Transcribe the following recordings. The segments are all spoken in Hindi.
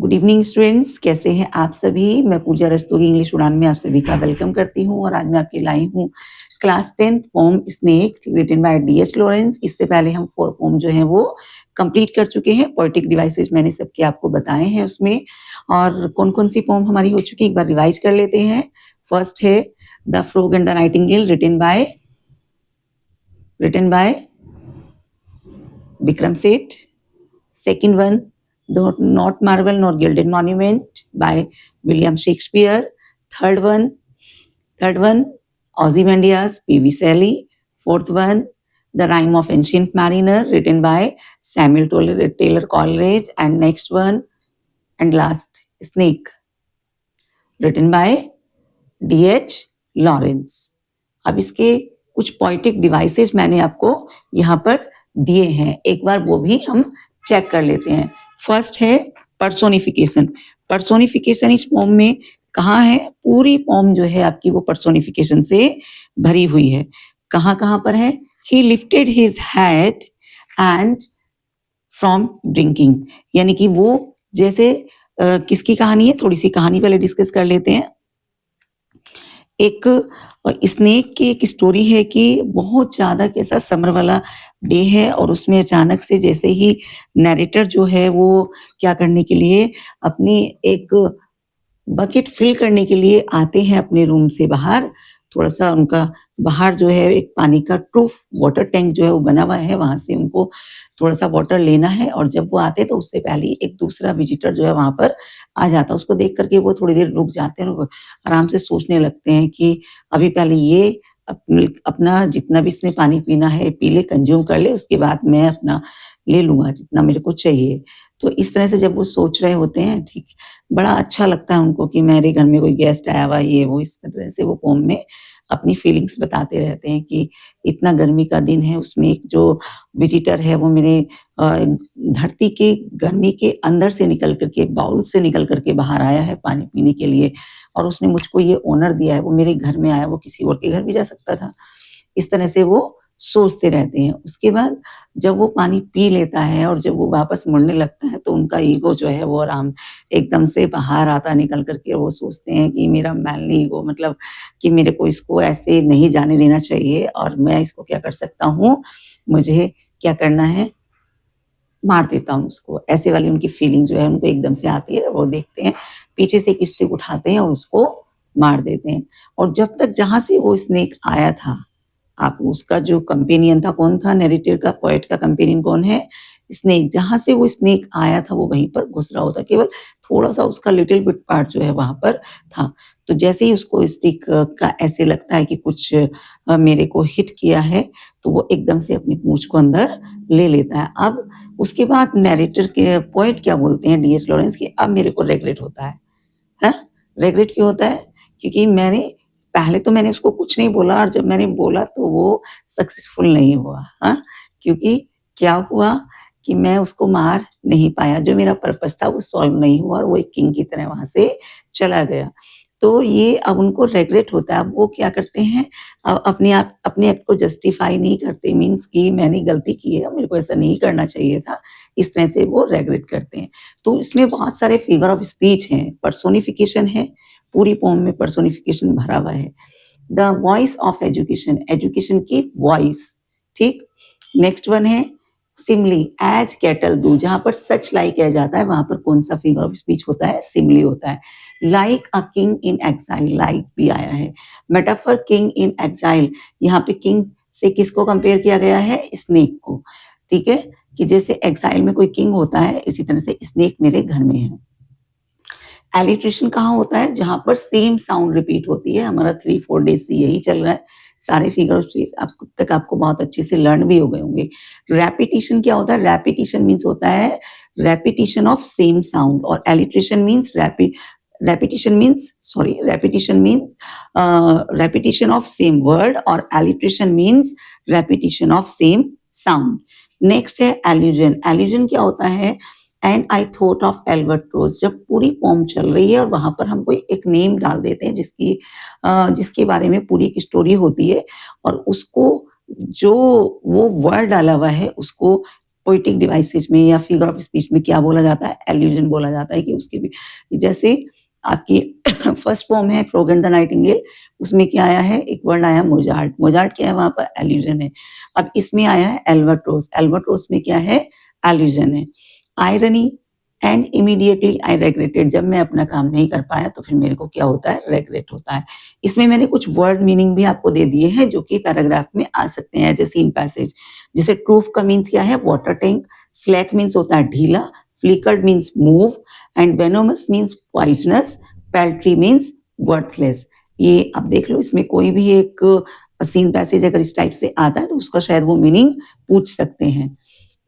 गुड इवनिंग स्टूडेंट्स, कैसे हैं आप सभी। मैं पूजा रस्तोगी इंग्लिश उड़ान में आप सभी का वेलकम करती हूं और आज मैं आपके लाई हूं class 10th poem snake written by D H. Lawrence. इससे पहले हम 4 पोम जो हैं वो कंप्लीट कर चुके हैं। पोएटिक डिवाइसेस मैंने सबके आपको बताए हैं उसमें, और कौन-कौन सी पोम हमारी हो चुकी है एक बार रिवाइज कर लेते हैं। फर्स्ट है the frog and the nightingale written by Vikram Seth. Second one, The Not Marble Nor Gilded Monument by William Shakespeare. Third one, Ozymandias, P.V. Shelley. Fourth one, The Rime of Ancient Mariner, written by Samuel Taylor Coleridge. And next one, and last, Snake, written by D.H. Lawrence. अब इसके कुछ पोएटिक डिवाइसेस मैंने आपको यहाँ पर दिए हैं, एक बार वो भी हम चेक कर लेते हैं। फर्स्ट है पर्सोनिफिकेशन। पर्सोनिफिकेशन इस पोम में कहाँ है? पूरी पोम जो है आपकी वो पर्सोनिफिकेशन से भरी हुई है। कहाँ पर है? ही lifted his head and from drinking, यानी कि वो जैसे किसकी कहानी है, थोड़ी सी कहानी पहले डिस्कस कर लेते हैं। एक स्नेक की एक स्टोरी है कि बहुत ज़्यादा कैसा समर वाला डे है और उसमें अचानक से जैसे ही नैरेटर जो है वो क्या करने के लिए अपनी एक बकेट फिल करने के लिए आते हैं अपने रूम से बाहर। थोड़ा-सा उनका बाहर जो है एक पानी का ट्रू वाटर टैंक जो है वो बना हुआ है, वहाँ से उनको थोड़ा-सा वाटर लेना है और जब वो आते हैं तो उससे पहले एक दूसरा विज़िटर जो है वहाँ पर आ जाता है। उसको देख कर के वो थोड़ी देर रुक जाते हैं और आराम से सोचने लगते हैं कि अभी पहले ये अपना जितना भी इसने पानी पीना है पी ले, कंज़्यूम कर ले, उसके बाद मैं अपना ले लूँगा जितना मेरे को चाहिए। तो इस तरह से जब वो सोच रहे होते हैं, ठीक, बड़ा अच्छा लगता है उनको कि मेरे घर में कोई गेस्ट आया हुआ है, ये वो, इस तरह से वो पोम में अपनी फीलिंग्स बताते रहते हैं कि इतना गर्मी का दिन है, उसमें एक जो विज़िटर है वो मेरे धरती के गर्मी के अंदर से निकल कर के, बाउल से निकल कर के बाहर आया है पानी पीने के लिए और उसने मुझको ये ऑनर दिया है, वो मेरे घर में आया, वो किसी और के घर भी जा सकता था। इस तरह से वो सोचते रहते हैं। उसके बाद जब वो पानी पी लेता है और जब वो वापस मुड़ने लगता है तो उनका ईगो जो है वो आराम एकदम से बाहर आता है निकल कर के। वो सोचते हैं कि मेरा मैनली ईगो, मतलब कि मेरे को इसको ऐसे नहीं जाने देना चाहिए और मैं इसको क्या कर सकता हूँ, मुझे क्या करना है, मार देता हूँ उसको। ऐसे वाली उनकी फीलिंग जो है उनको एकदम से आती है। वो देखते हैं, पीछे से एक स्टिक उठाते हैं और उसको मार देते हैं। और जब तक जहाँ से वो स्नेक आया था, आप उसका जो कंपेनियन था, कौन था नैरेटर का, पोएट का कंपेनियन कौन है? स्नेक। जहाँ से वो स्नेक आया था वो वहीं पर घुस रहा होता, केवल थोड़ा-सा उसका लिटिल बिट पार्ट जो है वहाँ पर था। तो जैसे ही उसको स्टिक का ऐसे लगता है कि कुछ मेरे को हिट किया है, तो वो एकदम से अपनी पूँछ को अंदर ले लेता है। अब उसके बाद नैरेटर के पोएट क्या बोलते हैं डी.एच. लॉरेंस कि अब मेरे को रिग्रेट होता है। हाँ? रिग्रेट क्यों होता है? क्योंकि पहले तो मैंने उसको कुछ नहीं बोला और जब मैंने बोला तो वो सक्सेसफुल नहीं हुआ। हाँ? क्योंकि क्या हुआ कि मैं उसको मार नहीं पाया, जो मेरा पर्पज़ था वो सॉल्व नहीं हुआ और वो एक किंग की तरह वहाँ से चला गया। तो ये अब उनको रिग्रेट होता है। अब वो क्या करते हैं, अपने आप को जस्टिफाई नहीं करते, मीन्स कि मैंने गलती की है, मेरे को ऐसा नहीं करना चाहिए था। इस तरह से वो रिग्रेट करते हैं। तो इसमें बहुत सारे फिगर ऑफ स्पीच हैं, पर्सोनिफिकेशन है, पूरी पोएम में पर्सोनिफिकेशन भरा हुआ है। The voice of education, education की वॉइस, ठीक। नेक्स्ट वन है सिमली, एज कैटल डू, जहाँ पर सच लाइक कहा जाता है वहाँ पर कौन सा फिगर ऑफ स्पीच होता है? सिमली होता है। Like a king in exile, like भी आया है। मेटाफर किंग इन एक्साइल, यहाँ पे किंग से किसको कंपेयर किया गया है? स्नेक को, ठीक है, कि जैसे एक्साइल में कोई किंग होता है, इसी तरह से स्नेक मेरे घर में है। एलिट्रेशन कहाँ होता है? जहाँ पर सेम साउंड रिपीट होती है। हमारा 3-4 डेज़ से यही चल रहा है। सारे फिगर ऑफ स्पीच आपको बहुत अच्छे से लर्न भी हो गए होंगे। रेपिटिशन क्या होता है? रेपिटिशन मीन्स होता है रेपिटिशन ऑफ सेम साउंड और alliteration means repetition of same word और alliteration means repetition of same sound. Next है एल्यूजन। एल्यूजन क्या होता है? And I thought of albatross, जब पूरी पोम चल रही है और वहाँ पर हम कोई एक नेम डाल देते हैं जिसके बारे में पूरी एक स्टोरी होती है और उसको जो वो वर्ड डाला हुआ है उसको पोइटिक डिवाइसेज में या फिगर ऑफ स्पीच में क्या बोला जाता है, एल्यूजन बोला जाता है कि उसके भी, जैसे आपकी फर्स्ट फॉर्म है फ्रॉग एंड द नाइटिंगेल, उसमें क्या आया है, एक वर्ड आया मोजार्ट, मोजार्ट क्या है वहां पर, एल्यूजन है। अब इसमें आया है एल्बाट्रोस, एल्बाट्रोस में क्या है, एल्यूजन है। आयरनी एंड इमीडिएटली आई रेग्रेटेड, जब मैं अपना काम नहीं कर पाया तो फिर मेरे को क्या होता है, रेग्रेट होता है। इसमें मैंने कुछ वर्ड मीनिंग भी आपको दे दिए हैं जो कि पैराग्राफ में आ सकते हैं एज ए सीन पैसेज। जैसे ट्रूफ का मीन्स क्या है, वाटर टैंक, स्लैक मीन्स होता है ढीला, flickered means move, and venomous means poisonous, paltry means worthless. ये आप देख लो, इसमें कोई भी एक सीन पैसेज अगर इस टाइप से आता है तो उसका शायद वो मीनिंग पूछ सकते हैं।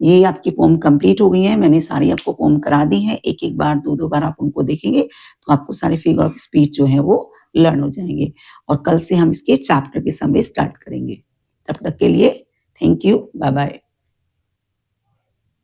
ये आपकी पोम कंप्लीट हो गई है, मैंने सारी आपको पोम करा दी है, एक एक बार दो दो बार आप उनको देखेंगे तो आपको सारे फिगर ऑफ स्पीच जो है वो लर्न हो जाएंगे। और कल से हम इसके चैप्टर की समरी स्टार्ट करेंगे। तब तक के लिए थैंक यू, बाय बाय।